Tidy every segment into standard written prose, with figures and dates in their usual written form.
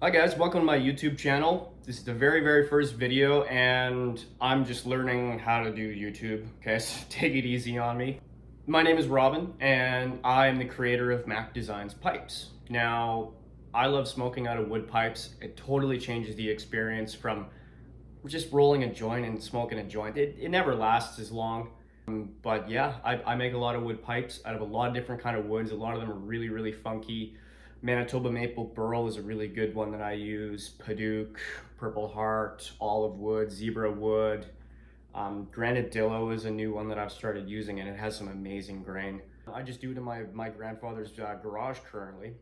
Hi guys, welcome to my YouTube channel. This is the very first video and I'm just learning how to do YouTube, okay, so take it easy on me. My name is Robin and I'm the creator of Mac Designs Pipes. Now, I love smoking out of wood pipes. It totally changes the experience from just rolling a joint and smoking a joint. It never lasts as long. But yeah, I make a lot of wood pipes out of a lot of different kind of woods. A lot of them are really funky. Manitoba maple burl is a really good one that I use. Padauk, purple heart, olive wood, zebra wood. Granadillo is a new one that I've started using and it has some amazing grain. I just do it in my grandfather's garage currently.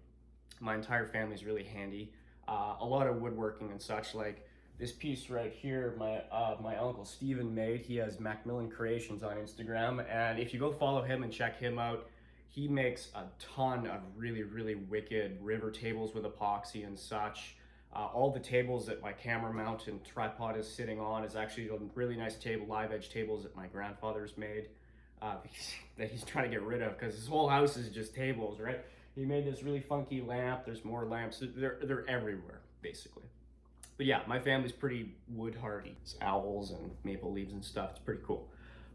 My entire family is really handy. A lot of woodworking and such, like this piece right here, my uncle Steven made. He has Macmillan Creations on Instagram, and if you go follow him and check him out, he makes a ton of really wicked river tables with epoxy and such. All the tables that my camera mount and tripod is sitting on is actually a really nice table, live edge tables that my grandfather's made, that he's trying to get rid of because his whole house is just tables, right? He made this really funky lamp. There's more lamps. They're everywhere, basically. But yeah, my family's pretty wood hardy. It's owls and maple leaves and stuff. It's pretty cool.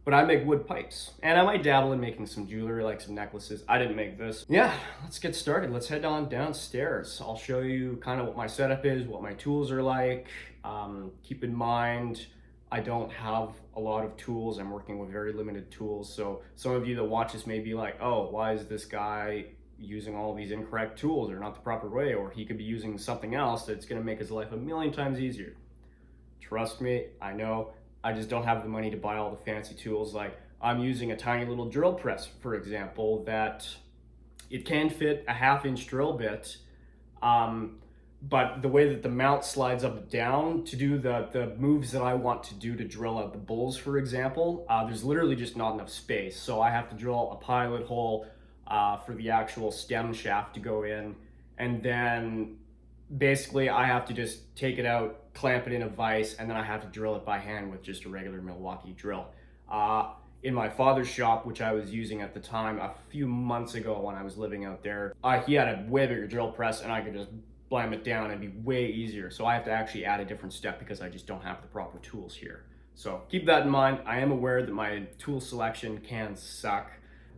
But I make wood pipes. And I might dabble in making some jewelry, like some necklaces. I didn't make this. Yeah, let's get started. Let's head on downstairs. I'll show you kind of what my setup is, what my tools are like. Keep in mind, I don't have a lot of tools. I'm working with very limited tools. So some of you that watch this may be like, oh, why is this guy using all these incorrect tools or not the proper way, or he could be using something else that's going to make his life a million times easier. Trust me, I know. I just don't have the money to buy all the fancy tools. Like I'm using a tiny little drill press, for example, that it can fit a 1/2 inch drill bit, but the way that the mount slides up and down to do the moves that I want to do to drill out the bowls, for example, there's literally just not enough space. So I have to drill a pilot hole for the actual stem shaft to go in, and then basically I have to just take it out, clamp it in a vise, and then I have to drill it by hand with just a regular Milwaukee drill. In my father's shop, which I was using at the time a few months ago when I was living out there, he had a way bigger drill press and I could just blam it down and be way easier. So I have to actually add a different step because I just don't have the proper tools here. So keep that in mind. I am aware that my tool selection can suck.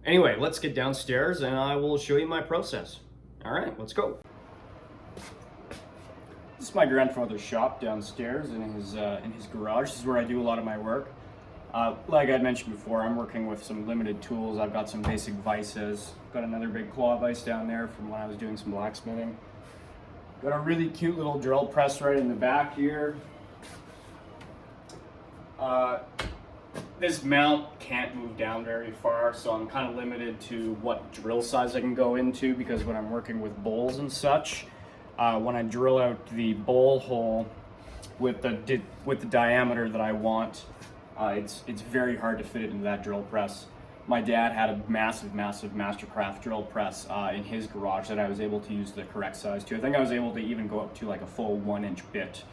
Anyway, let's get downstairs and I will show you my process. All right, let's go. This is my grandfather's shop downstairs in his garage. This is where I do a lot of my work. Like I mentioned before, I'm working with some limited tools. I've got some basic vices. Got another big claw vise down there from when I was doing some blacksmithing. Got a really cute little drill press right in the back here. This mount can't move down very far, so I'm kind of limited to what drill size I can go into because when I'm working with bowls and such, when I drill out the bowl hole with the diameter that I want, it's very hard to fit it into that drill press. My dad had a massive Mastercraft drill press in his garage that I was able to use the correct size to. I think I was able to even go up to like a full 1-inch bit,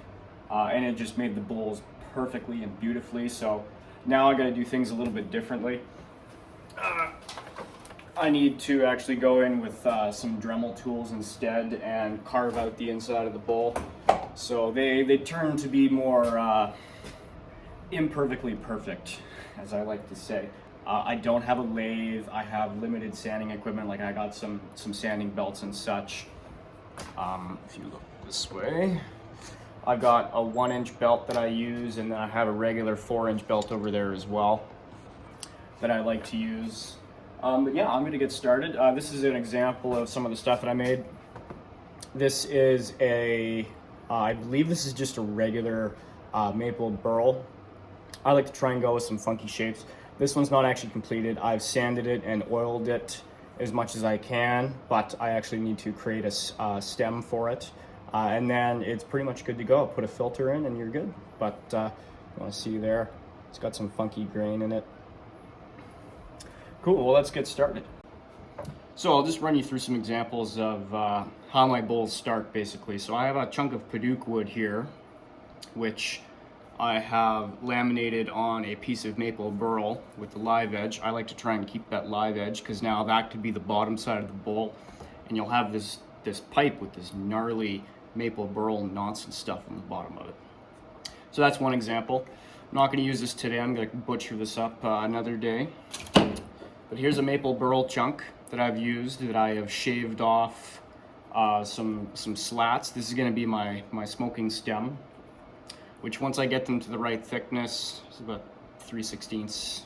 and it just made the bowls perfectly and beautifully. So now I got to do things a little bit differently. I need to actually go in with some Dremel tools instead and carve out the inside of the bowl. So they turn to be more imperfectly perfect, as I like to say. I don't have a lathe. I have limited sanding equipment. Like I got some sanding belts and such. If you look this way, I've got a 1-inch belt that I use, and then I have a regular 4-inch belt over there as well that I like to use. But yeah, I'm gonna get started. This is an example of some of the stuff that I made. This is I believe this is just a regular maple burl. I like to try and go with some funky shapes. This one's not actually completed. I've sanded it and oiled it as much as I can, but I actually need to create a stem for it. And then it's pretty much good to go. Put a filter in and you're good. But you wanna see there, it's got some funky grain in it. Cool, well, let's get started. So I'll just run you through some examples of how my bowls start, basically. So I have a chunk of Padauk wood here, which I have laminated on a piece of maple burl with the live edge. I like to try and keep that live edge because now that could be the bottom side of the bowl, and you'll have this pipe with this gnarly maple burl nonsense stuff on the bottom of it. So that's one example. I'm not going to use this today. I'm going to butcher this up another day. But here's a maple burl chunk that I've used, that I have shaved off some slats. This is going to be my smoking stem, which once I get them to the right thickness, it's about 3/16,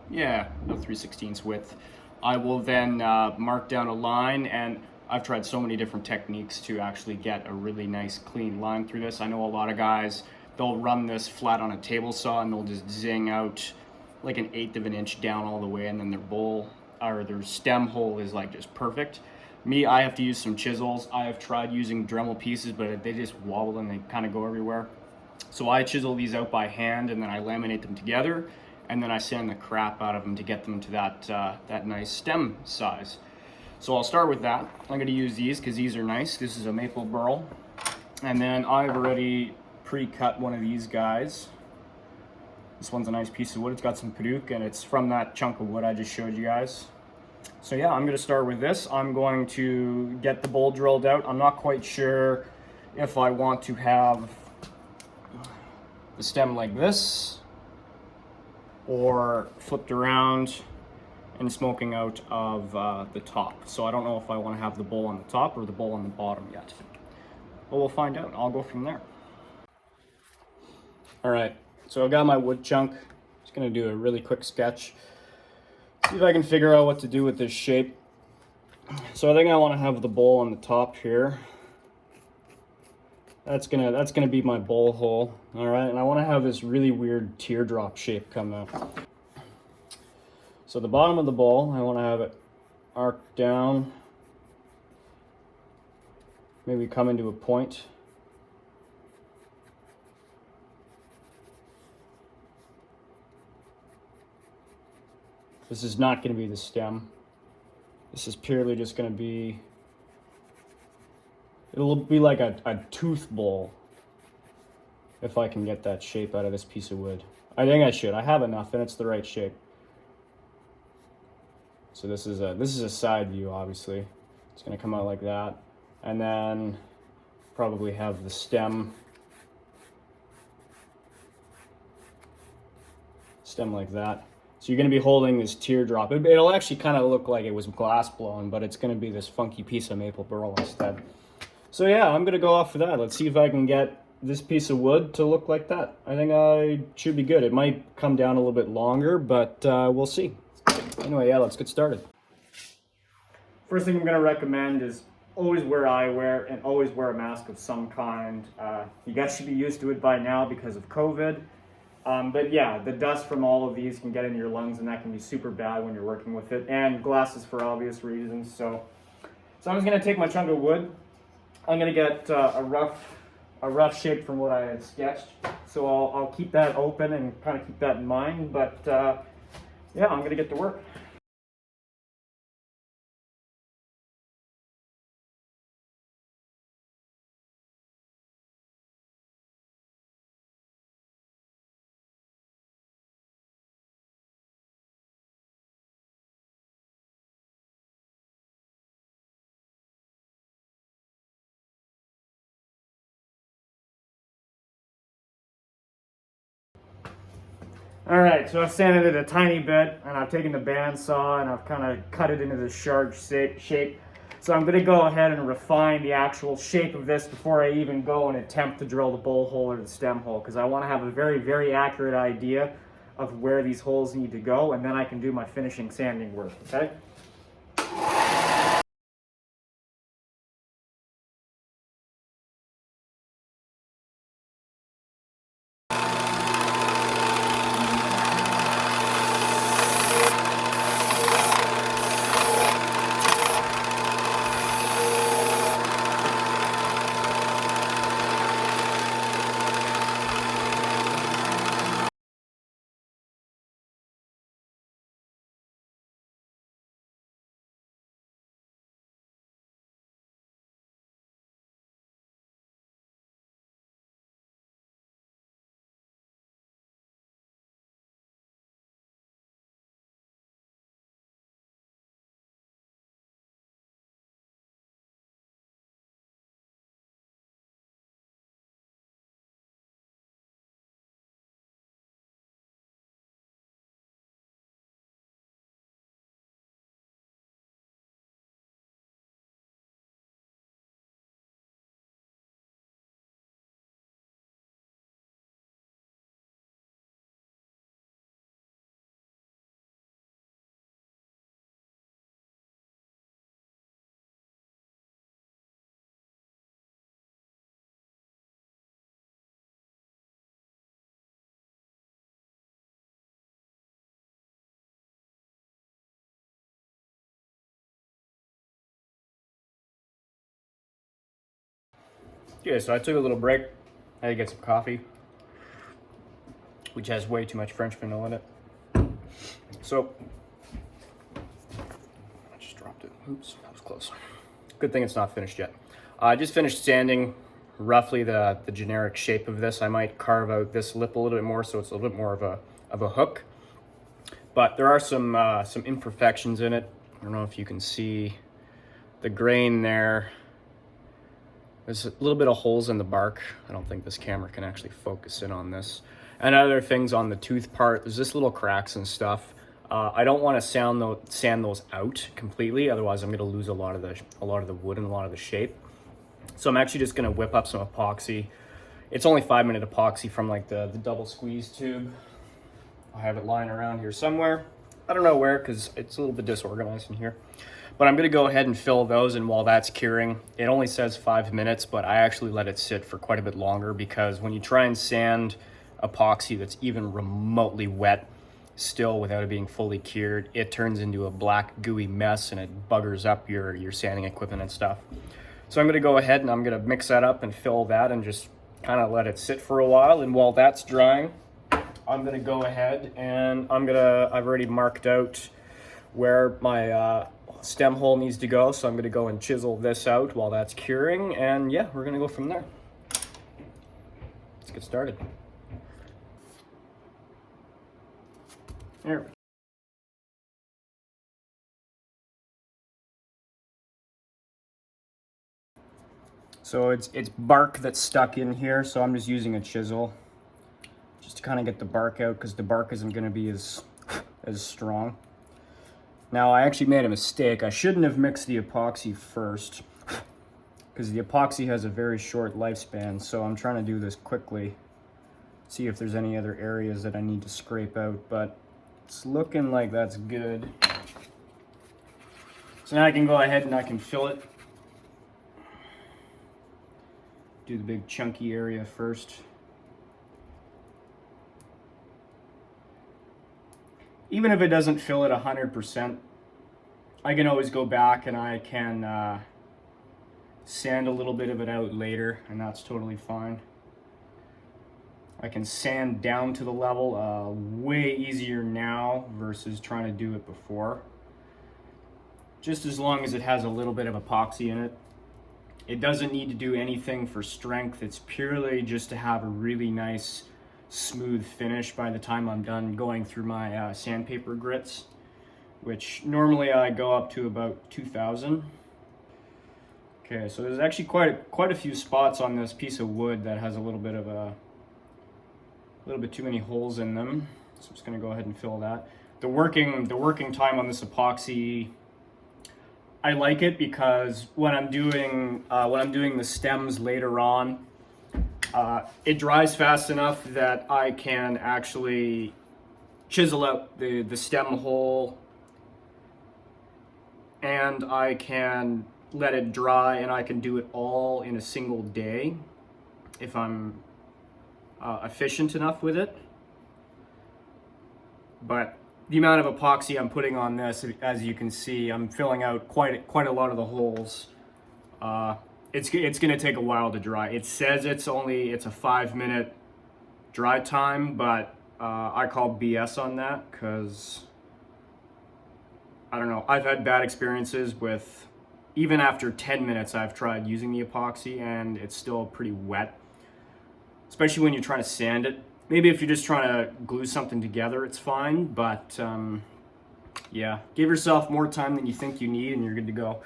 yeah, about 3/16 width, I will then mark down a line. And I've tried so many different techniques to actually get a really nice clean line through this. I know a lot of guys, they'll run this flat on a table saw and they'll just zing out like 1/8 of an inch down all the way, and then their bowl or their stem hole is like just perfect. Me, I have to use some chisels. I have tried using Dremel pieces, but they just wobble and they kind of go everywhere. So I chisel these out by hand, and then I laminate them together, and then I sand the crap out of them to get them to that nice stem size. So I'll start with that. I'm going to use these because these are nice. This is a maple burl, and then I've already pre-cut one of these guys. This one's a nice piece of wood. It's got some paduk, and it's from that chunk of wood I just showed you guys. So yeah, I'm going to start with this. I'm going to get the bowl drilled out. I'm not quite sure if I want to have the stem like this or flipped around and smoking out of the top. So I don't know if I want to have the bowl on the top or the bowl on the bottom yet. But we'll find out. I'll go from there. All right, so I've got my wood chunk. Just gonna do a really quick sketch. See if I can figure out what to do with this shape. So I think I want to have the bowl on the top here. That's gonna be my bowl hole. All right, and I want to have this really weird teardrop shape come out. So the bottom of the bowl, I want to have it arc down, maybe come into a point. This is not going to be the stem. This is purely just going to be, it'll be like a tooth bowl if I can get that shape out of this piece of wood. I think I should. I have enough and it's the right shape. So this is a side view, obviously. It's going to come out like that. And then probably have the stem like that. So you're going to be holding this teardrop. It'll actually kind of look like it was glass blown, but it's going to be this funky piece of maple burl instead. So yeah, I'm going to go off for that. Let's see if I can get this piece of wood to look like that. I think I should be good. It might come down a little bit longer, but we'll see. Anyway, yeah, let's get started. First thing I'm going to recommend is always wear eyewear and always wear a mask of some kind. You guys should be used to it by now because of COVID. But yeah, the dust from all of these can get into your lungs, and that can be super bad when you're working with it. And glasses for obvious reasons. So I'm just going to take my chunk of wood. I'm going to get a rough shape from what I had sketched. So I'll keep that open and kind of keep that in mind. But yeah, I'm going to get to work. All right, so I've sanded it a tiny bit, and I've taken the bandsaw and I've kind of cut it into this sharp shape. So I'm going to go ahead and refine the actual shape of this before I even go and attempt to drill the bowl hole or the stem hole, because I want to have a very, very accurate idea of where these holes need to go, and then I can do my finishing sanding work, okay? Yeah, so I took a little break. I had to get some coffee, which has way too much French vanilla in it. So, I just dropped it. Oops, that was close. Good thing it's not finished yet. I just finished sanding roughly the generic shape of this. I might carve out this lip a little bit more so it's a little bit more of a hook. But there are some imperfections in it. I don't know if you can see the grain there. There's a little bit of holes in the bark. I don't think this camera can actually focus in on this. And other things on the tooth part, there's just little cracks and stuff. I don't want to sand those out completely, otherwise I'm going to lose a lot of the wood and a lot of the shape. So I'm actually just going to whip up some epoxy. It's only 5-minute epoxy from like the double squeeze tube. I have it lying around here somewhere. I don't know where because it's a little bit disorganized in here. But I'm going to go ahead and fill those, and while that's curing, it only says 5 minutes, but I actually let it sit for quite a bit longer because when you try and sand epoxy that's even remotely wet still without it being fully cured, it turns into a black gooey mess and it buggers up your sanding equipment and stuff. So I'm going to go ahead and I'm going to mix that up and fill that and just kind of let it sit for a while. And while that's drying, I'm going to go ahead and I've already marked out where my stem hole needs to go, so I'm going to go and chisel this out while that's curing, and yeah, we're going to go from there. Let's get started. There we go. So it's bark that's stuck in here, so I'm just using a chisel just to kind of get the bark out because the bark isn't going to be as strong. Now, I actually made a mistake. I shouldn't have mixed the epoxy first because the epoxy has a very short lifespan, so I'm trying to do this quickly. See if there's any other areas that I need to scrape out, but it's looking like that's good. So now I can go ahead and I can fill it. Do the big chunky area first. Even if it doesn't fill it 100%, I can always go back and I can sand a little bit of it out later, and that's totally fine. I can sand down to the level way easier now versus trying to do it before. Just as long as it has a little bit of epoxy in it. It doesn't need to do anything for strength. It's purely just to have a really nice smooth finish by the time I'm done going through my sandpaper grits, which normally I go up to about 2,000. Okay, so there's actually quite a few spots on this piece of wood that has a little bit too many holes in them. So I'm just going to go ahead and fill that. The working time on this epoxy, I like it because when I'm doing the stems later on, it dries fast enough that I can actually chisel out the stem hole, and I can let it dry, and I can do it all in a single day if I'm efficient enough with it. But the amount of epoxy I'm putting on this, as you can see, I'm filling out quite a lot of the holes. It's going to take a while to dry. It says it's a 5-minute dry time, but I call BS on that because I don't know. I've had bad experiences with, even after 10 minutes I've tried using the epoxy and it's still pretty wet, especially when you're trying to sand it. Maybe if you're just trying to glue something together, it's fine, but yeah, give yourself more time than you think you need and you're good to go.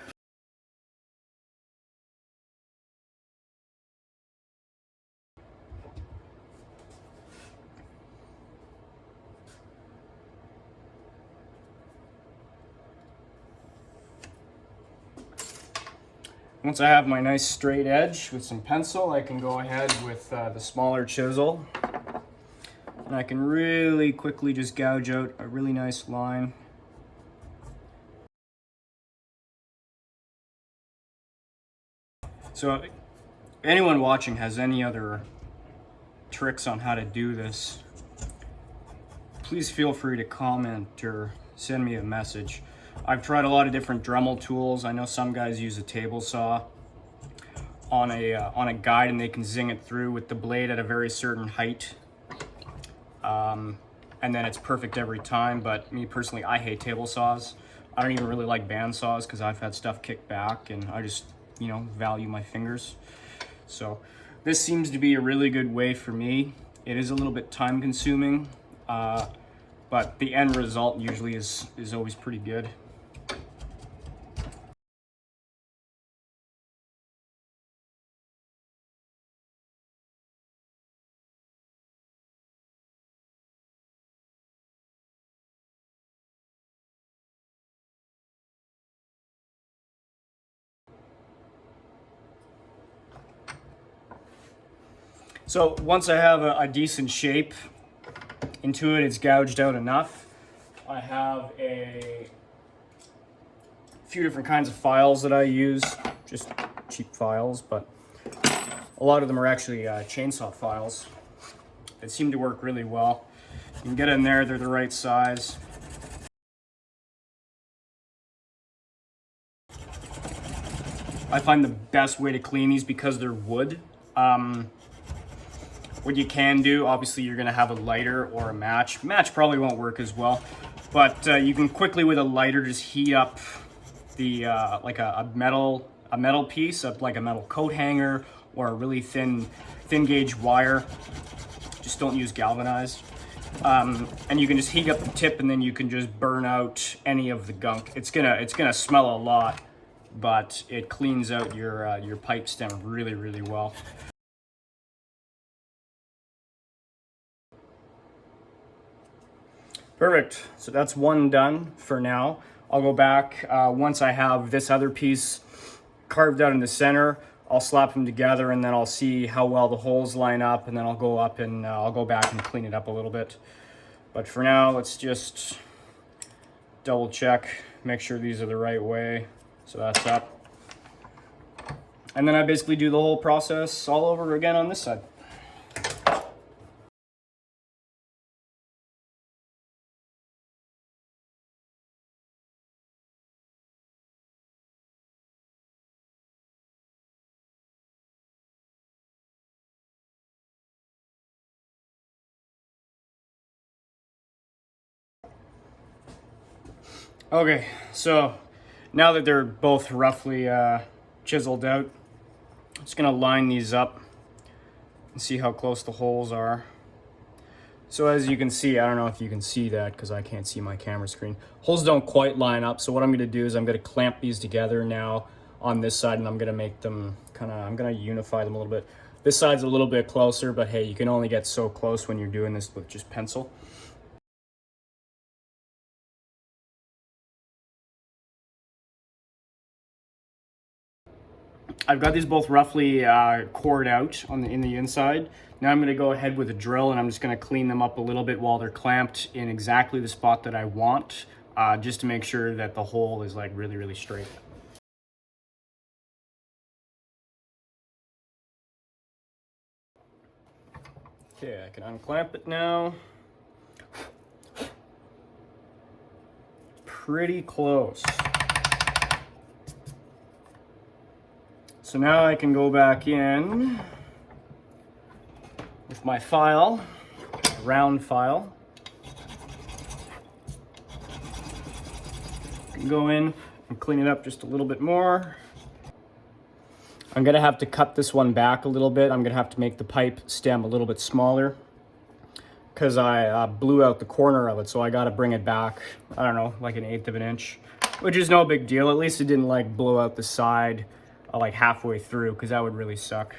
Once I have my nice straight edge with some pencil, I can go ahead with the smaller chisel. And I can really quickly just gouge out a really nice line. So if anyone watching has any other tricks on how to do this, please feel free to comment or send me a message. I've tried a lot of different Dremel tools. I know some guys use a table saw. on a guide, and they can zing it through with the blade at a very certain height. And then it's perfect every time. But me personally, I hate table saws. I don't even really like band saws because I've had stuff kicked back, and I just, you know, value my fingers. So this seems to be a really good way for me. It is a little bit time consuming, but the end result usually is always pretty good. So once I have a decent shape into it, it's gouged out enough. I have a few different kinds of files that I use, just cheap files, but a lot of them are actually chainsaw files that seem to work really well. You can get in there, they're the right size. I find the best way to clean these, because they're wood. What you can do, obviously you're gonna have a lighter or a match. Match probably won't work as well, but you can quickly with a lighter just heat up the like a metal piece of like a metal coat hanger or a really thin gauge wire. Just don't use galvanized. And you can just heat up the tip, and then you can just burn out any of the gunk. It's gonna smell a lot, but it cleans out your pipe stem really, really well. Perfect. So that's one done for now. I'll go back once I have this other piece carved out in the center. I'll slap them together, and then I'll see how well the holes line up, and then I'll go up and I'll go back and clean it up a little bit. But for now, let's just double check, make sure these are the right way. So that's up. And then I basically do the whole process all over again on this side. Okay, so now that they're both roughly chiseled out, I'm just gonna line these up and see how close the holes are. So as you can see, I don't know if you can see that because I can't see my camera screen. Holes don't quite line up, so what I'm gonna do is I'm gonna clamp these together now on this side, and I'm gonna make them I'm gonna unify them a little bit. This side's a little bit closer, but hey, you can only get so close when you're doing this with just pencil. I've got these both roughly cored out in the inside. Now I'm gonna go ahead with a drill, and I'm just gonna clean them up a little bit while they're clamped in exactly the spot that I want, just to make sure that the hole is like really, really straight. Okay, I can unclamp it now. Pretty close. So now I can go back in with my file, round file. I can go in and clean it up just a little bit more. I'm gonna have to cut this one back a little bit. I'm gonna have to make the pipe stem a little bit smaller because I blew out the corner of it, so I gotta bring it back, I don't know, like 1/8 of an inch, which is no big deal. At least it didn't like blow out the side like halfway through, because that would really suck.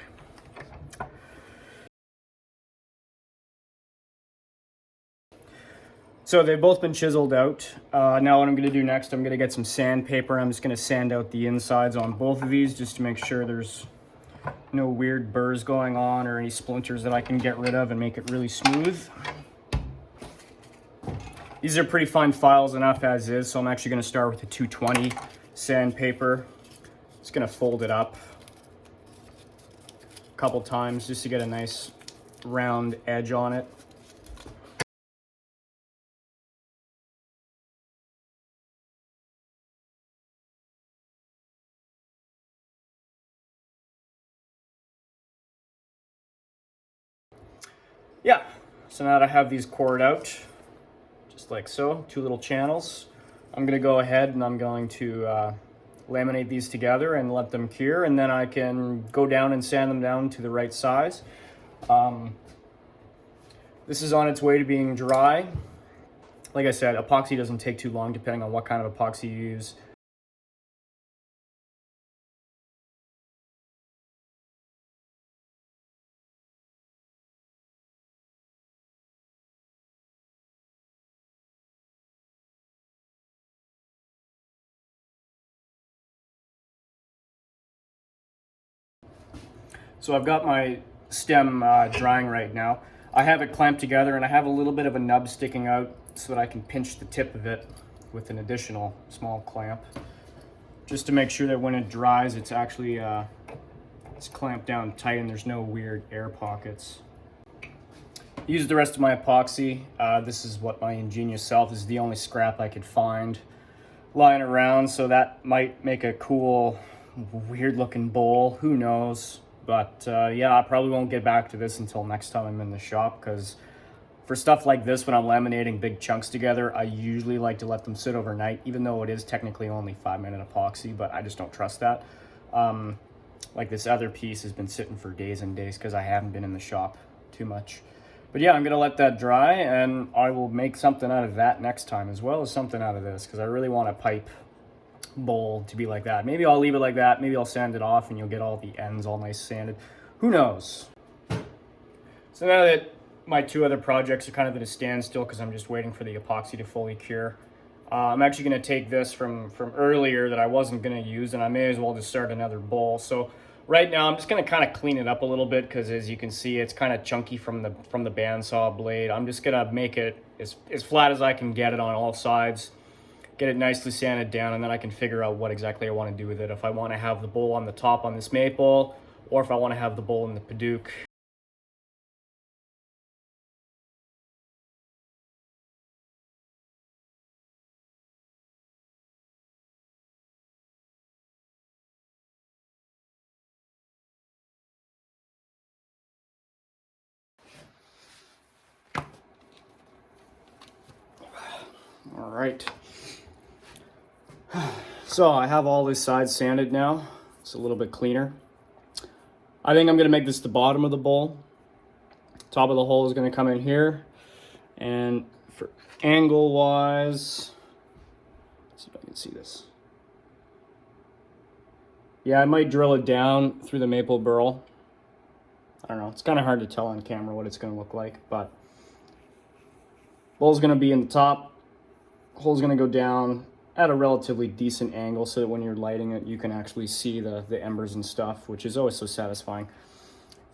So they've both been chiseled out. Now what I'm gonna do next, I'm gonna get some sandpaper. I'm just gonna sand out the insides on both of these just to make sure there's no weird burrs going on or any splinters that I can get rid of and make it really smooth. These are pretty fine files enough as is, so I'm actually gonna start with a 220 sandpaper. Just gonna fold it up a couple times just to get a nice round edge on it. yeah, so now that I have these cored out, just like so, 2 little channels, I'm gonna go ahead and I'm going to laminate these together and let them cure, and then I can go down and sand them down to the right size. This is on its way to being dry. Like I said, epoxy doesn't take too long depending on what kind of epoxy you use. So I've got my stem drying right now. I have it clamped together and I have a little bit of a nub sticking out so that I can pinch the tip of it with an additional small clamp, just to make sure that when it dries it's actually it's clamped down tight and there's no weird air pockets. Used the rest of my epoxy. This is what my ingenious self, this is the only scrap I could find lying around, so that might make a cool weird looking bowl, who knows. But yeah, I probably won't get back to this until next time I'm in the shop, because for stuff like this, when I'm laminating big chunks together, I usually like to let them sit overnight, even though it is technically only 5-minute epoxy, but I just don't trust that. Like this other piece has been sitting for days and days because I haven't been in the shop too much. But yeah, I'm gonna let that dry and I will make something out of that next time, as well as something out of this, because I really want a pipe bowl to be like that. Maybe I'll leave it like that, maybe I'll sand it off and you'll get all the ends all nice sanded, who knows. So now that my 2 other projects are kind of at a standstill because I'm just waiting for the epoxy to fully cure, I'm actually going to take this from earlier that I wasn't going to use, and I may as well just start another bowl. So right now I'm just going to kind of clean it up a little bit, because as you can see it's kind of chunky from the bandsaw blade. I'm just going to make it as flat as I can get it on all sides, get it nicely sanded down, and then I can figure out what exactly I want to do with it. If I want to have the bowl on the top on this maple, or if I want to have the bowl in the Paduke. All right. So I have all these sides sanded now. It's a little bit cleaner. I think I'm gonna make this the bottom of the bowl. Top of the hole is gonna come in here. And for angle wise, let's see if I can see this. Yeah, I might drill it down through the maple burl. I don't know, it's kind of hard to tell on camera what it's gonna look like, but bowl's gonna be in the top, hole's gonna go down at a relatively decent angle so that when you're lighting it, you can actually see the embers and stuff, which is always so satisfying,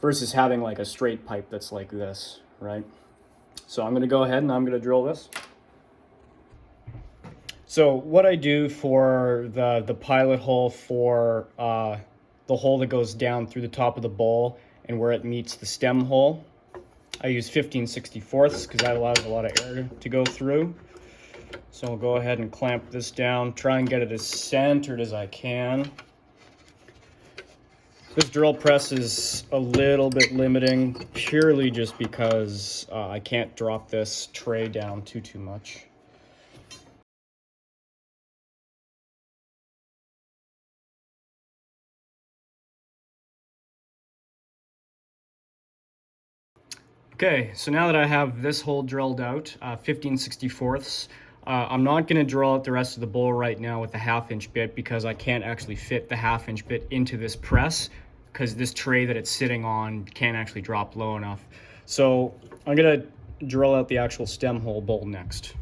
versus having like a straight pipe that's like this, right? So I'm gonna go ahead and I'm gonna drill this. So what I do for the pilot hole for the hole that goes down through the top of the bowl and where it meets the stem hole, I use 15/64 because that allows a lot of air to go through. So I'll go ahead and clamp this down, try and get it as centered as I can. This drill press is a little bit limiting, purely just because I can't drop this tray down too much. Okay, so now that I have this hole drilled out, 15/64, I'm not going to drill out the rest of the bowl right now with the 1/2-inch bit, because I can't actually fit the 1/2-inch bit into this press, because this tray that it's sitting on can't actually drop low enough. So I'm going to drill out the actual stem hole bowl next.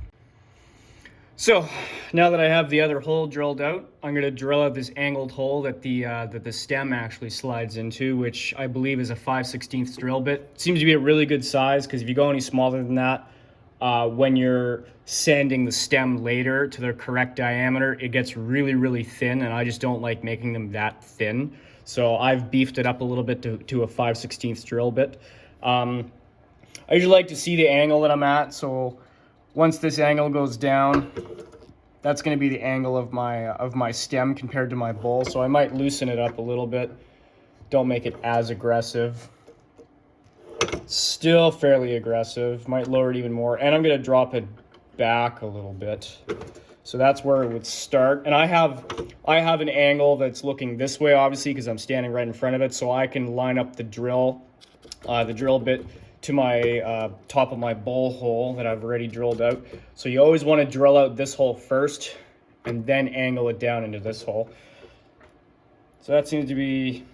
So now that I have the other hole drilled out, I'm going to drill out this angled hole that the stem actually slides into, which I believe is a 5/16 drill bit. It seems to be a really good size, because if you go any smaller than that, when you're sanding the stem later to their correct diameter, it gets really thin, and I just don't like making them that thin. So I've beefed it up a little bit to a 5/16 drill bit. I usually like to see the angle that I'm at, so once this angle goes down, that's going to be the angle of my stem compared to my bowl. So I might loosen it up a little bit. Don't make it as aggressive. Still fairly aggressive. Might lower it even more. And I'm going to drop it back a little bit. So that's where it would start. And I have an angle that's looking this way, obviously, because I'm standing right in front of it. So I can line up the drill bit to my top of my bowl hole that I've already drilled out. So you always want to drill out this hole first and then angle it down into this hole. So that seems to be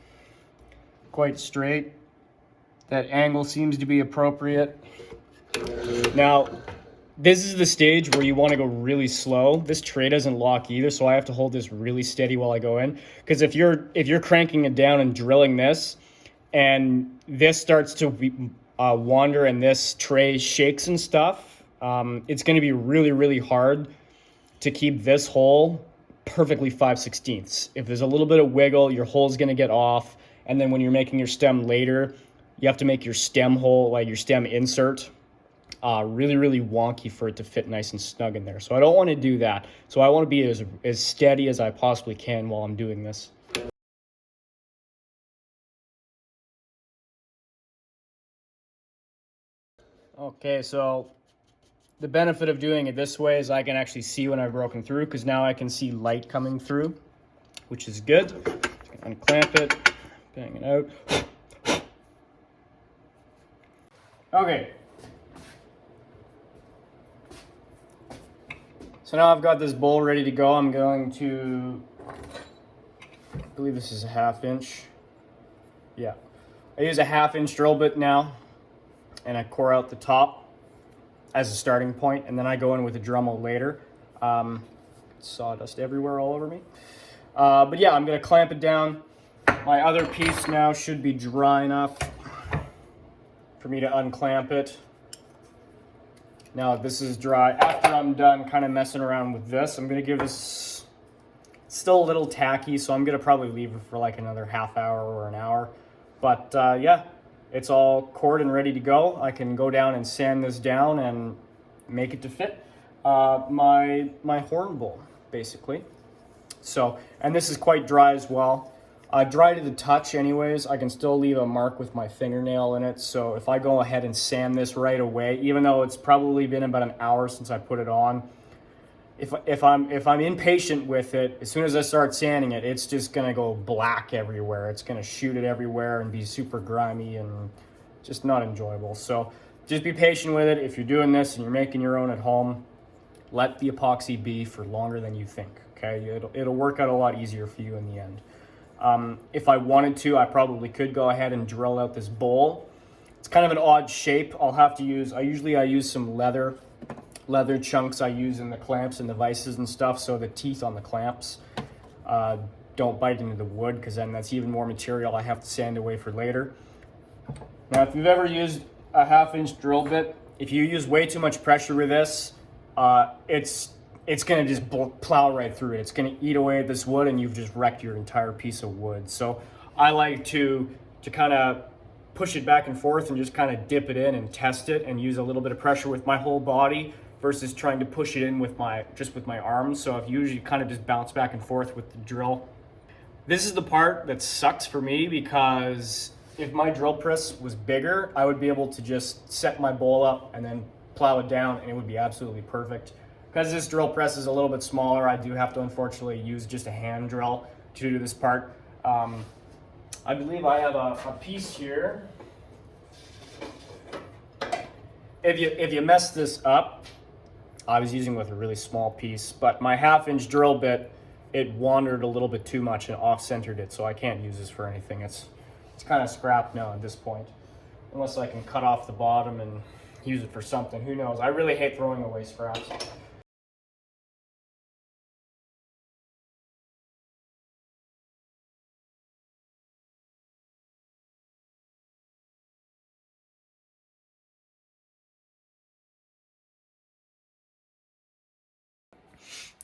quite straight. That angle seems to be appropriate. Now, this is the stage where you want to go really slow. This tray doesn't lock either, so I have to hold this really steady while I go in. Because if you're cranking it down and drilling this, and this starts to wander and this tray shakes and stuff, it's going to be really, really hard to keep this hole perfectly 5/16. If there's a little bit of wiggle, your hole's going to get off, and then when you're making your stem later, you have to make your stem hole, like your stem insert, really, really wonky for it to fit nice and snug in there. So I don't want to do that. So I want to be as steady as I possibly can while I'm doing this. Okay, so the benefit of doing it this way is I can actually see when I've broken through, because now I can see light coming through, which is good. Unclamp it, bang it out. Okay. So now I've got this bowl ready to go. I'm going to, I believe this is a 1/2 inch. Yeah. I use a 1/2 inch drill bit now, and I core out the top as a starting point, and then I go in with a Dremel later. Sawdust everywhere all over me. But yeah, I'm gonna clamp it down. My other piece now should be dry enough for me to unclamp it. Now this is dry. After I'm done kind of messing around with this, I'm gonna give this, still a little tacky, so I'm gonna probably leave it for like another 1/2 hour or an hour. But yeah, it's all cored and ready to go. I can go down and sand this down and make it to fit my horn bowl, basically. So, and this is quite dry as well. Dry to the touch anyways. I can still leave a mark with my fingernail in it. So if I go ahead and sand this right away, even though it's probably been about an hour since I put it on, if I'm impatient with it, as soon as I start sanding it, it's just gonna go black everywhere. It's gonna shoot it everywhere and be super grimy and just not enjoyable. So just be patient with it. If you're doing this and you're making your own at home, let the epoxy be for longer than you think, okay? It'll work out a lot easier for you in the end. If I wanted to, I probably could go ahead and drill out this bowl. It's kind of an odd shape. I'll have to use, I use some leather chunks I use in the clamps and the vices and stuff, so the teeth on the clamps don't bite into the wood, because then that's even more material I have to sand away for later. Now, if you've ever used a 1/2 inch drill bit, if you use way too much pressure with this, it's gonna just plow right through it. It's gonna eat away at this wood, and you've just wrecked your entire piece of wood. So I like to kind of push it back and forth and just kind of dip it in and test it and use a little bit of pressure with my whole body versus trying to push it in with my arms. So I've usually kind of just bounce back and forth with the drill. This is the part that sucks for me, because if my drill press was bigger, I would be able to just set my bowl up and then plow it down, and it would be absolutely perfect. Because this drill press is a little bit smaller, I do have to unfortunately use just a hand drill to do this part. I believe I have a piece here. If you mess this up, I was using with a really small piece, but my 1/2 inch drill bit, it wandered a little bit too much and off-centered it, so I can't use this for anything. It's kind of scrapped now at this point, unless I can cut off the bottom and use it for something. Who knows? I really hate throwing away scraps.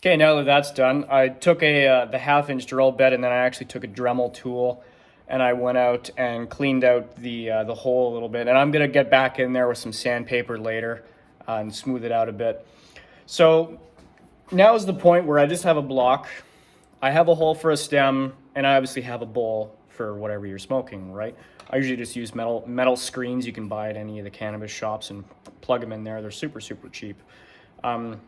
Okay, now that that's done, I took the 1/2 inch drill bit, and then I actually took a Dremel tool, and I went out and cleaned out the hole a little bit. And I'm gonna get back in there with some sandpaper later and smooth it out a bit. So now is the point where I just have a block. I have a hole for a stem, and I obviously have a bowl for whatever you're smoking, right? I usually just use metal screens you can buy at any of the cannabis shops and plug them in there. They're super cheap. You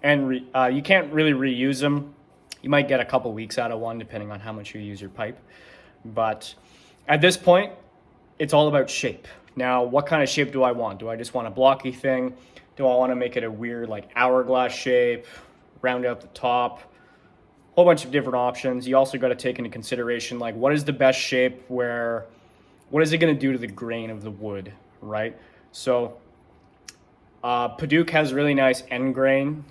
can't really reuse them. You might get a couple weeks out of one depending on how much you use your pipe. But at this point, it's all about shape. Now, what kind of shape do I want? Do I just want a blocky thing? Do I want to make it a weird like hourglass shape, round out the top? Whole bunch of different options. You also got to take into consideration like what is the best shape where, what is it going to do to the grain of the wood, right? So Padauk has really nice end grain,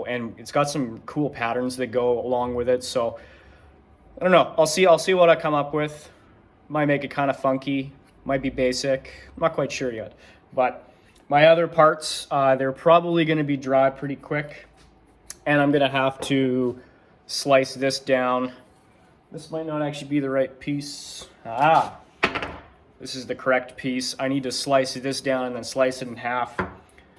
and it's got some cool patterns that go along with it. So I don't know. I'll see what I come up with. Might make it kind of funky. Might be basic. I'm not quite sure yet. But my other parts, they're probably going to be dry pretty quick, and I'm going to have to slice this down. This might not actually be the right piece. This is the correct piece. I need to slice this down and then slice it in half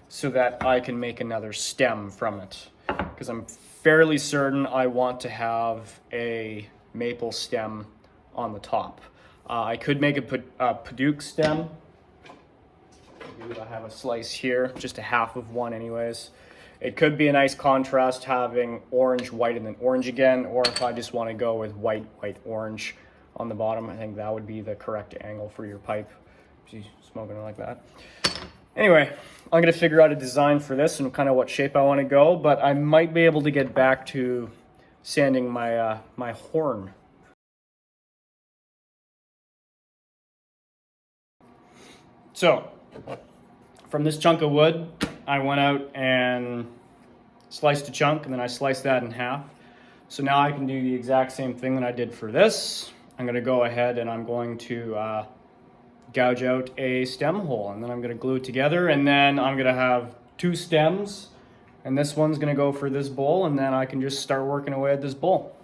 so that I can make another stem from it. Because I'm fairly certain I want to have a maple stem on the top. I could make a Padauk stem. Maybe I have a slice here, just a half of one anyways. It could be a nice contrast having orange, white, and then orange again, or if I just want to go with white, white, orange on the bottom, I think that would be the correct angle for your pipe. She's smoking it like that. Anyway, I'm going to figure out a design for this and kind of what shape I want to go, but I might be able to get back to sanding my, my horn. So, from this chunk of wood, I went out and sliced a chunk, and then I sliced that in half. So now I can do the exact same thing that I did for this. I'm going to go ahead and I'm going to gouge out a stem hole, and then I'm going to glue it together, and then I'm going to have two stems, and this one's going to go for this bowl, and then I can just start working away at this bowl.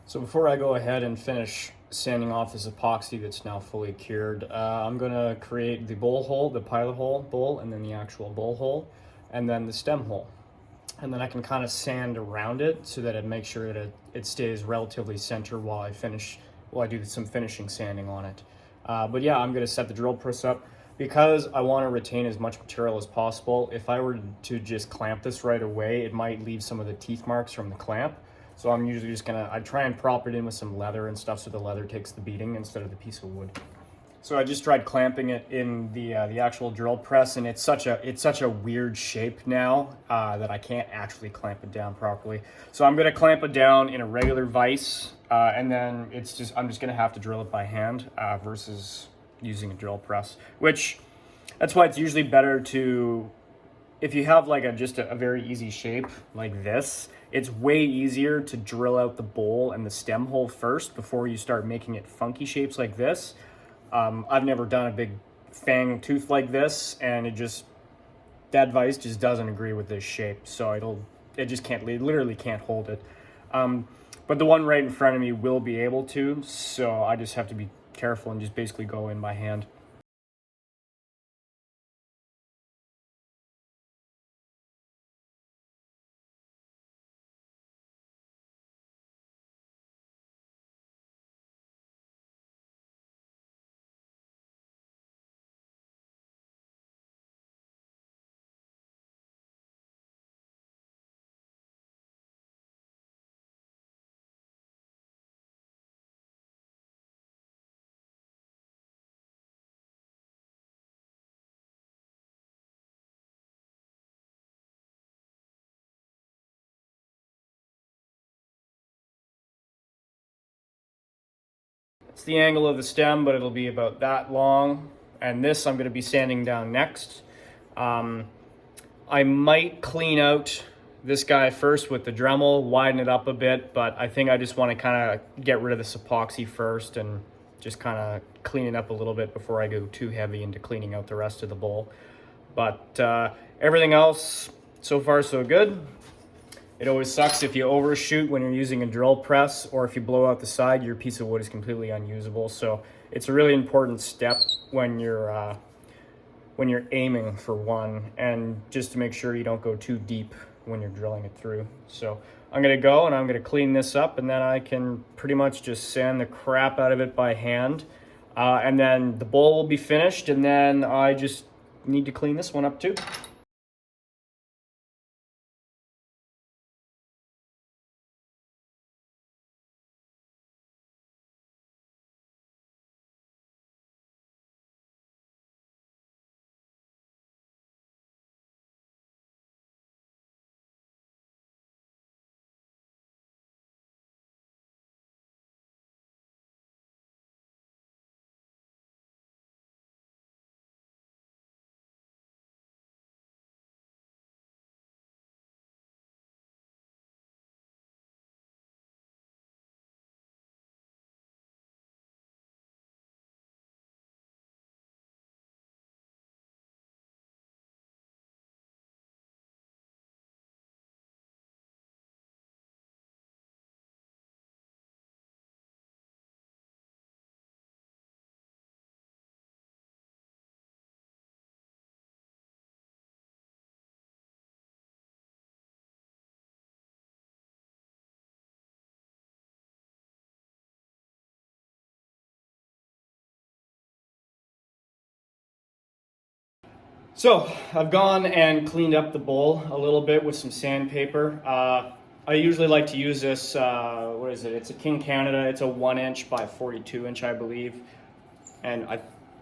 So before I go ahead and finish sanding off this epoxy that's now fully cured, I'm going to create the bowl hole, the pilot hole bowl, and then the actual bowl hole, and then the stem hole. And then I can kind of sand around it so that it makes sure that it stays relatively center while I do some finishing sanding on it. But yeah, I'm going to set the drill press up because I want to retain as much material as possible. If I were to just clamp this right away, it might leave some of the teeth marks from the clamp. So I'm usually just I try and prop it in with some leather and stuff so the leather takes the beating instead of the piece of wood. So I just tried clamping it in the actual drill press, and it's such a weird shape now that I can't actually clamp it down properly. So I'm gonna clamp it down in a regular vise, and then I'm just gonna have to drill it by hand versus using a drill press. That's why it's usually better to, if you have like just a very easy shape like this, it's way easier to drill out the bowl and the stem hole first before you start making it funky shapes like this. I've never done a big fang tooth like this, and that vise just doesn't agree with this shape, so it literally can't hold it. But the one right in front of me will be able to, so I just have to be careful and just basically go in by hand. It's the angle of the stem, but it'll be about that long. And this I'm going to be sanding down next. I might clean out this guy first with the Dremel, widen it up a bit, but I think I just want to kind of get rid of this epoxy first and just kind of clean it up a little bit before I go too heavy into cleaning out the rest of the bowl. But everything else, so far so good. It always sucks if you overshoot when you're using a drill press, or if you blow out the side, your piece of wood is completely unusable. So it's a really important step when you're aiming for one, and just to make sure you don't go too deep when you're drilling it through. So I'm gonna go and I'm gonna clean this up, and then I can pretty much just sand the crap out of it by hand. And then the bowl will be finished, and then I just need to clean this one up too. So I've gone and cleaned up the bowl a little bit with some sandpaper. I usually like to use this, what is it? It's a King Canada. It's a 1" by 42" I believe. And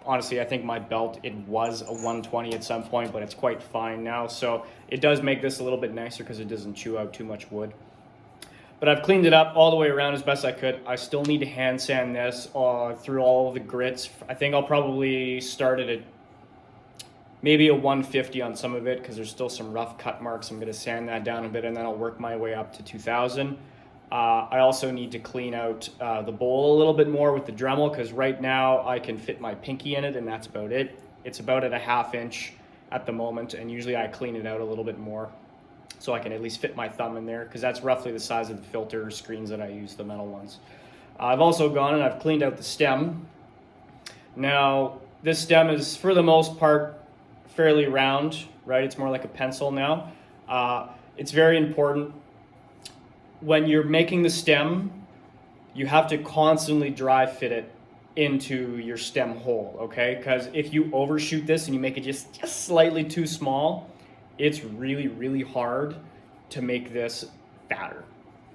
honestly, I think my belt, it was a 120 at some point, but it's quite fine now. So it does make this a little bit nicer because it doesn't chew out too much wood. But I've cleaned it up all the way around as best I could. I still need to hand sand this through all of the grits. I think I'll probably start it at maybe a 150 on some of it, because there's still some rough cut marks. I'm going to sand that down a bit, and then I'll work my way up to 2000. I also need to clean out the bowl a little bit more with the Dremel, because right now I can fit my pinky in it, and that's about it. It's about at a 1/2 inch at the moment, and usually I clean it out a little bit more so I can at least fit my thumb in there, because that's roughly the size of the filter screens that I use, the metal ones. I've also gone and I've cleaned out the stem. Now, this stem is, for the most part, fairly round, right? It's more like a pencil now. It's very important when you're making the stem, you have to constantly dry fit it into your stem hole, okay? Because if you overshoot this and you make it just slightly too small, it's really, really hard to make this fatter,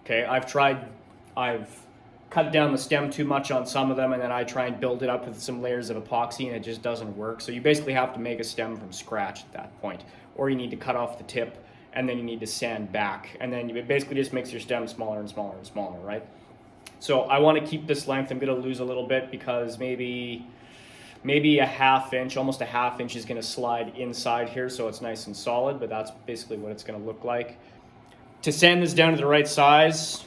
okay? I've cut down the stem too much on some of them, and then I try and build it up with some layers of epoxy, and it just doesn't work. So you basically have to make a stem from scratch at that point, or you need to cut off the tip, and then you need to sand back, and then it basically just makes your stem smaller and smaller and smaller, right? So I want to keep this length. I'm going to lose a little bit, because maybe a 1/2 inch, almost a 1/2 inch is going to slide inside here, so it's nice and solid, but that's basically what it's going to look like. To sand this down to the right size,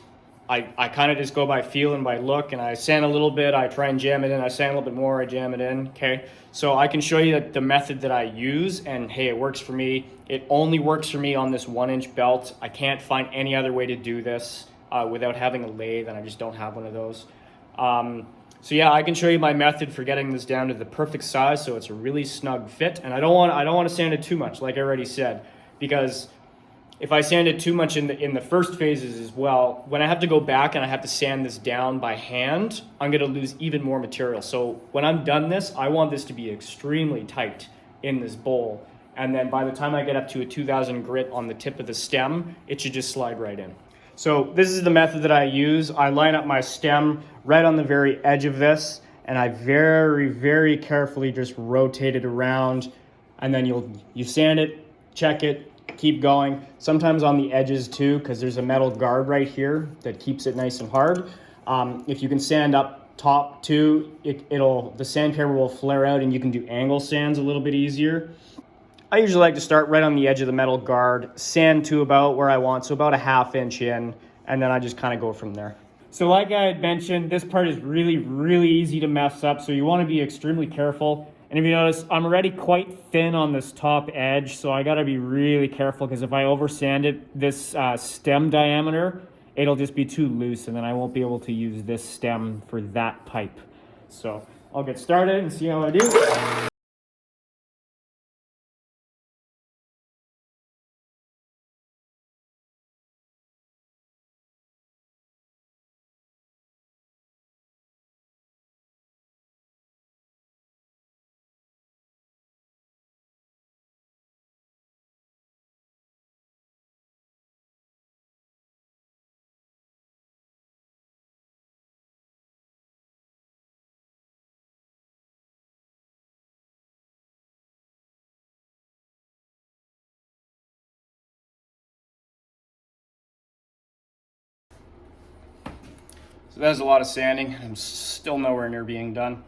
I kind of just go by feel and by look, and I sand a little bit, I try and jam it in, I sand a little bit more, I jam it in, okay? So I can show you that the method that I use, and hey, it works for me. It only works for me on this 1" belt. I can't find any other way to do this without having a lathe, and I just don't have one of those. So yeah, I can show you my method for getting this down to the perfect size so it's a really snug fit, and I don't want to sand it too much, like I already said, because if I sand it too much in the first phases as well, when I have to go back and I have to sand this down by hand, I'm going to lose even more material. So when I'm done this, I want this to be extremely tight in this bowl. And then by the time I get up to a 2000 grit on the tip of the stem, it should just slide right in. So this is the method that I use. I line up my stem right on the very edge of this, and I very, very carefully just rotate it around, and then you sand it, check it, keep going. Sometimes on the edges too, because there's a metal guard right here that keeps it nice and hard. If you can sand up top too, the sandpaper will flare out and you can do angle sands a little bit easier. I usually like to start right on the edge of the metal guard, sand to about where I want, so about a 1/2 inch in, and then I just kind of go from there. So like I had mentioned, this part is really, really easy to mess up, so you want to be extremely careful. And if you notice, I'm already quite thin on this top edge, so I got to be really careful, because if I over sand it, this stem diameter, it'll just be too loose, and then I won't be able to use this stem for that pipe. So I'll get started and see how I do. So that's a lot of sanding. I'm still nowhere near being done.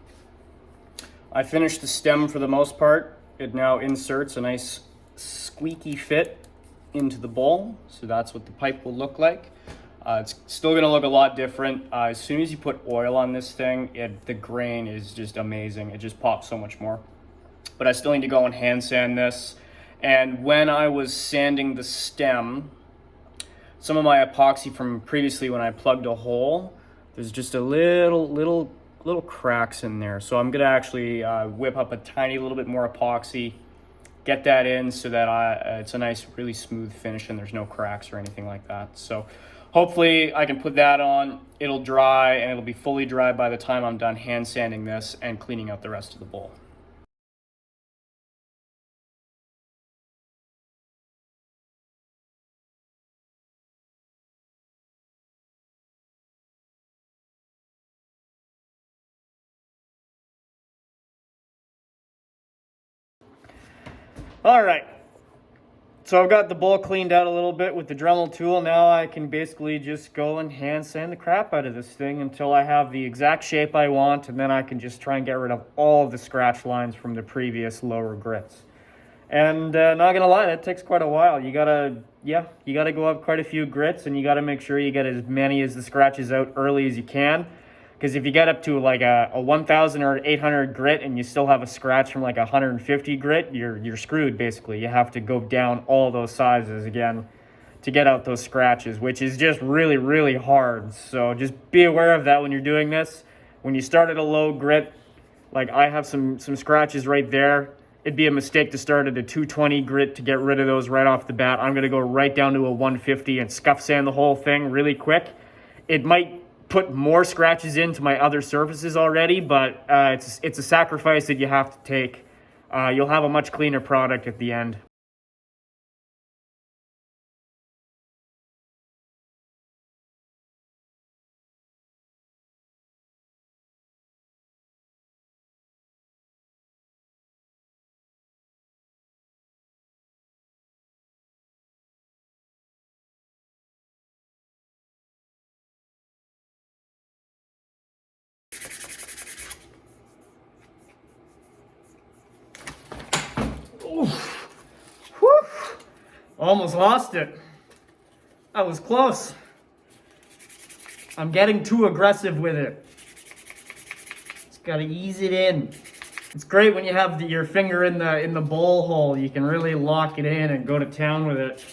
I finished the stem for the most part. It now inserts a nice squeaky fit into the bowl. So that's what the pipe will look like. It's still gonna look a lot different. As soon as you put oil on this thing, the grain is just amazing. It just pops so much more. But I still need to go and hand sand this. And when I was sanding the stem, some of my epoxy from previously when I plugged a hole, there's just a little cracks in there. So I'm gonna actually whip up a tiny little bit more epoxy, get that in so that it's a nice, really smooth finish and there's no cracks or anything like that. So hopefully I can put that on, it'll dry, and it'll be fully dry by the time I'm done hand sanding this and cleaning out the rest of the bowl. All right, so I've got the bowl cleaned out a little bit with the Dremel tool. Now I can basically just go and hand sand the crap out of this thing until I have the exact shape I want, and then I can just try and get rid of all of the scratch lines from the previous lower grits. And not gonna lie, that takes quite a while. You gotta go up quite a few grits, and you gotta make sure you get as many as the scratches out early as you can. Because if you get up to like a 1000 or 800 grit and you still have a scratch from like 150 grit, you're screwed basically. You have to go down all those sizes again to get out those scratches, which is just really, really hard. So just be aware of that when you're doing this. When you start at a low grit, like I have some scratches right there. It'd be a mistake to start at a 220 grit to get rid of those right off the bat. I'm gonna go right down to a 150 and scuff sand the whole thing really quick. It might put more scratches into my other surfaces already, but it's a sacrifice that you have to take. You'll have a much cleaner product at the end. Oof. Whew. Almost lost it. That was close. I'm getting too aggressive with it. Just gotta ease it in. It's great when you have your finger in the bowl hole. You can really lock it in and go to town with it.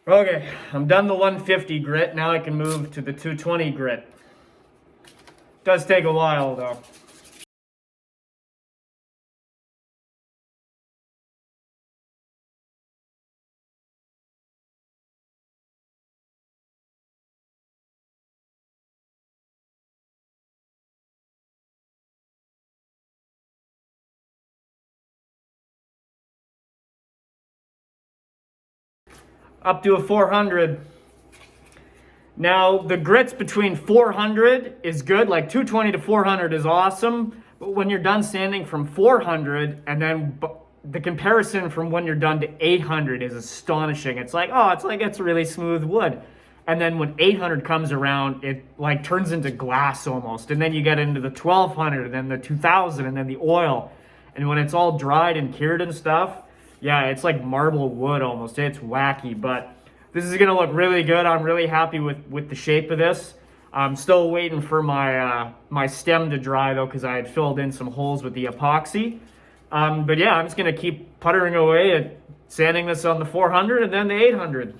Okay, I'm done the 150 grit. Now I can move to the 220 grit. Does take a while though. up to a 400. Now, the grits between 400 is good, like 220 to 400 is awesome, but when you're done sanding from 400, and then the comparison from when you're done to 800 is astonishing. It's like, oh, it's really smooth wood. And then when 800 comes around, it like turns into glass almost. And then you get into the 1200, and then the 2000, and then the oil. And when it's all dried and cured and stuff, yeah, it's like marble wood almost. It's wacky, but this is gonna look really good. I'm really happy with the shape of this. I'm still waiting for my my stem to dry though, because I had filled in some holes with the epoxy. But yeah, I'm just gonna keep puttering away at sanding this on the 400 and then the 800.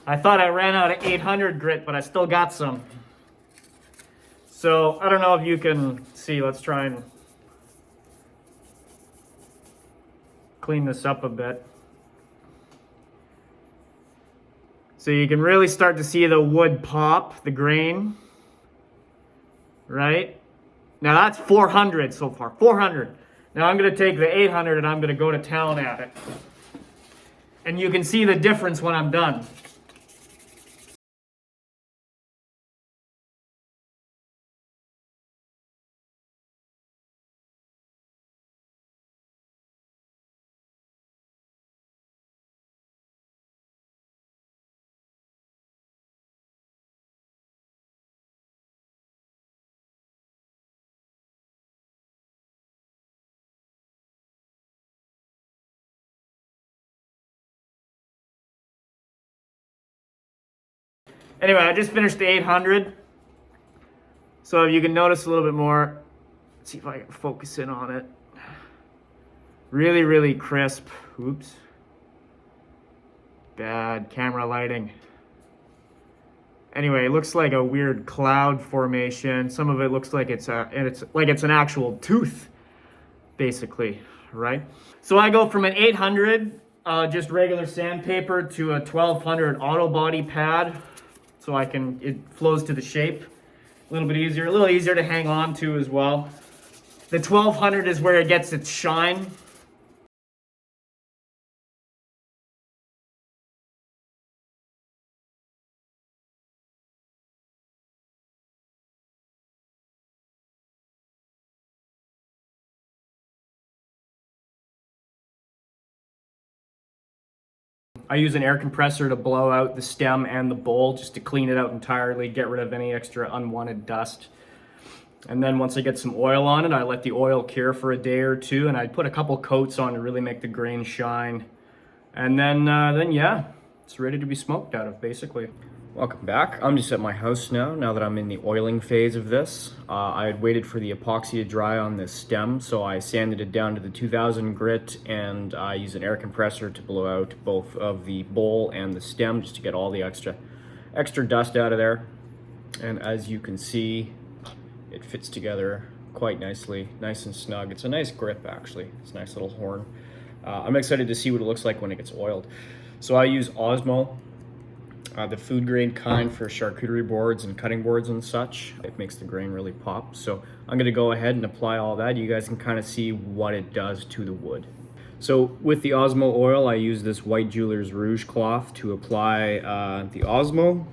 I thought I ran out of 800 grit, but I still got some. So I don't know if you can see. Let's try and clean this up a bit. So you can really start to see the wood pop, the grain, right? Now that's 400 so far, 400. Now I'm gonna take the 800 and I'm gonna go to town at it. And you can see the difference when I'm done. Anyway, I just finished the 800. So if you can notice a little bit more, let's see if I can focus in on it. Really, really crisp. Oops. Bad camera lighting. Anyway, it looks like a weird cloud formation. Some of it looks like it's an actual tooth, basically, right? So I go from an 800, just regular sandpaper, to a 1200 auto body pad. So it flows to the shape a little bit easier, a little easier to hang on to as well. The 1200 is where it gets its shine. I use an air compressor to blow out the stem and the bowl just to clean it out entirely, get rid of any extra unwanted dust. And then once I get some oil on it, I let the oil cure for a day or two, and I put a couple coats on to really make the grain shine. And then yeah, it's ready to be smoked out of, basically. Welcome back. I'm just at my house now that I'm in the oiling phase of this. I had waited for the epoxy to dry on this stem, so I sanded it down to the 2000 grit, and I used an air compressor to blow out both of the bowl and the stem just to get all the extra dust out of there. And as you can see, it fits together quite nicely, nice and snug. It's a nice grip, actually. It's a nice little horn. I'm excited to see what it looks like when it gets oiled. So I use Osmo, the food grade kind, for charcuterie boards and cutting boards and such. It makes the grain really pop. So I'm gonna go ahead and apply all that. You guys can kind of see what it does to the wood. So with the Osmo oil, I use this white Jeweler's Rouge cloth to apply the Osmo.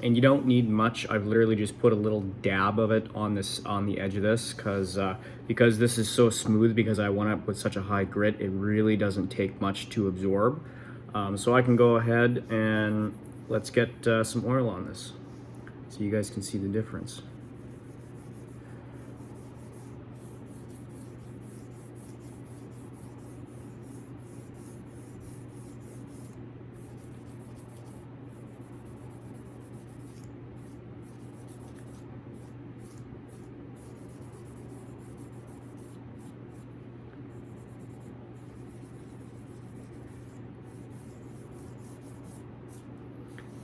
And you don't need much. I've literally just put a little dab of it on the edge of this, because this is so smooth, because I want it with such a high grit, it really doesn't take much to absorb. So I can go ahead and let's get some oil on this so you guys can see the difference.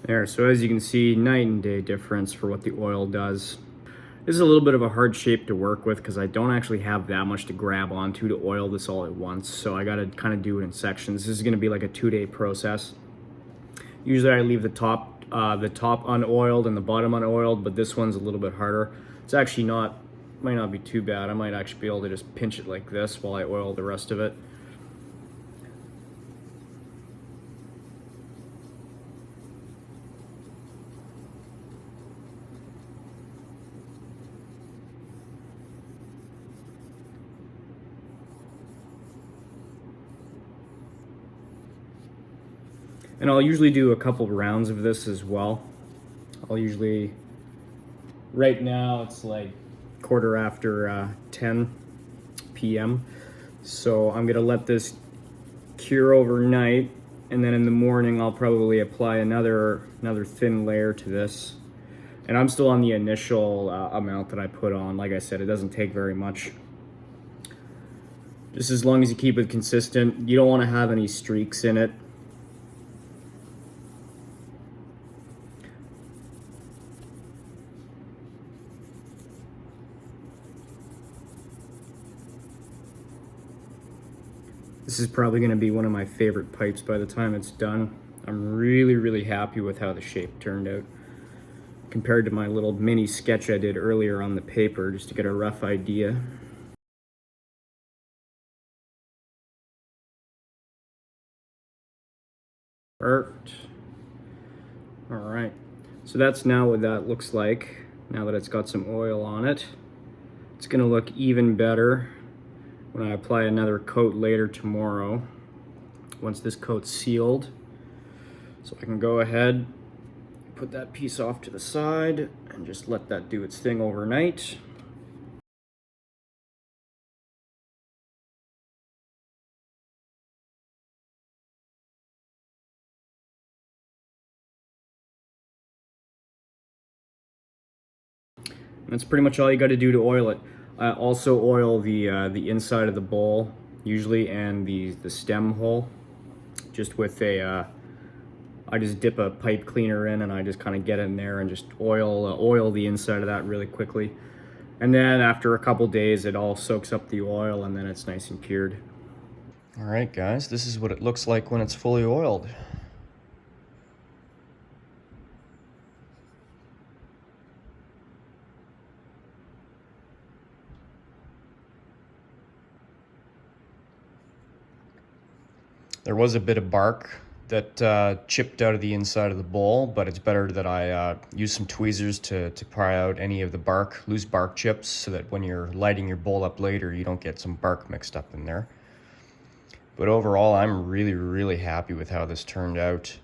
There, so as you can see, night and day difference for what the oil does. This is a little bit of a hard shape to work with because I don't actually have that much to grab onto to oil this all at once, so I gotta kind of do it in sections. This is gonna be like a 2-day process. Usually I leave the top unoiled and the bottom unoiled, but this one's a little bit harder. It's actually might not be too bad. I might actually be able to just pinch it like this while I oil the rest of it. And I'll usually do a couple rounds of this as well. Right now it's like 10 p.m. So I'm gonna let this cure overnight, and then in the morning I'll probably apply another thin layer to this. And I'm still on the initial amount that I put on. Like I said, it doesn't take very much. Just as long as you keep it consistent. You don't want to have any streaks in it. This is probably going to be one of my favorite pipes by the time it's done. I'm really happy with how the shape turned out compared to my little mini sketch I did earlier on the paper, just to get a rough idea. Perfect. All right, so that's now what that looks like now that it's got some oil on it. It's gonna look even better when I apply another coat later tomorrow, once this coat's sealed. So I can go ahead, put that piece off to the side and just let that do its thing overnight. That's pretty much all you got to do to oil it. Also oil the inside of the bowl usually, and the stem hole, just with a I just dip a pipe cleaner in and I just kind of get in there and just oil the inside of that really quickly. And then after a couple days it all soaks up the oil and then it's nice and cured. All right guys, this is what it looks like when it's fully oiled. There was a bit of bark that chipped out of the inside of the bowl, but it's better that I use some tweezers to pry out any of the bark, loose bark chips, so that when you're lighting your bowl up later, you don't get some bark mixed up in there. But overall, I'm really happy with how this turned out.